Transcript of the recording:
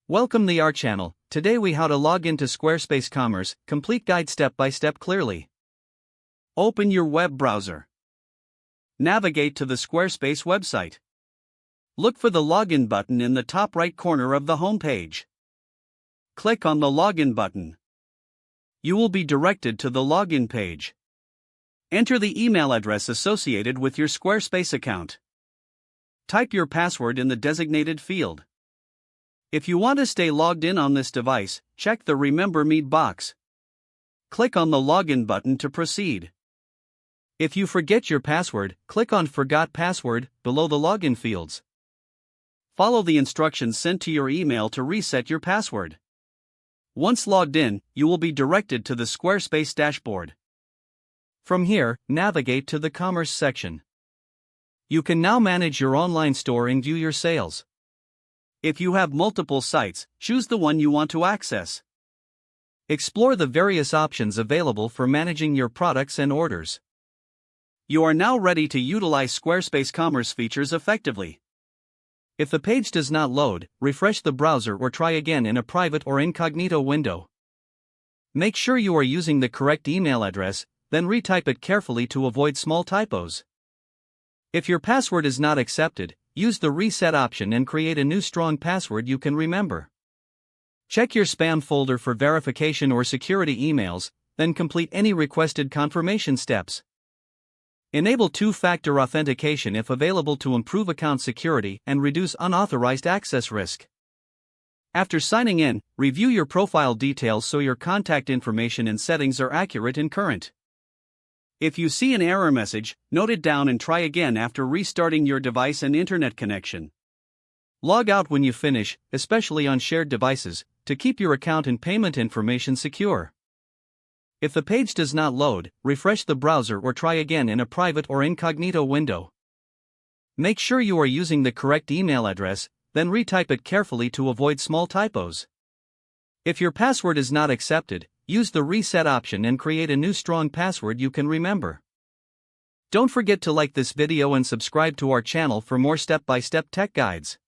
Welcome to our channel. Today we how to log into Squarespace Commerce, complete guide step by step clearly. Open your web browser. Navigate to the Squarespace website. Look for the login button in the top right corner of the home page. Click on the login button. You will be directed to the login page. Enter the email address associated with your Squarespace account. Type your password in the designated field. If you want to stay logged in on this device, check the Remember Me box. Click on the login button to proceed. If you forget your password, click on Forgot Password below the login fields. Follow the instructions sent to your email to reset your password. Once logged in, you will be directed to the Squarespace dashboard. From here, navigate to the Commerce section. You can now manage your online store and view your sales. If you have multiple sites, choose the one you want to access. Explore the various options available for managing your products and orders. You are now ready to utilize Squarespace Commerce features effectively. If the page does not load, refresh the browser or try again in a private or incognito window. Make sure you are using the correct email address, then retype it carefully to avoid small typos. If your password is not accepted, use the reset option and create a new strong password you can remember. Check your spam folder for verification or security emails, then complete any requested confirmation steps. Enable two-factor authentication if available to improve account security and reduce unauthorized access risk. After signing in, review your profile details so your contact information and settings are accurate and current. If you see an error message, note it down and try again after restarting your device and internet connection. Log out when you finish, especially on shared devices, to keep your account and payment information secure. If the page does not load, refresh the browser or try again in a private or incognito window. Make sure you are using the correct email address, then retype it carefully to avoid small typos. If your password is not accepted, use the reset option and create a new strong password you can remember. Don't forget to like this video and subscribe to our channel for more step-by-step tech guides.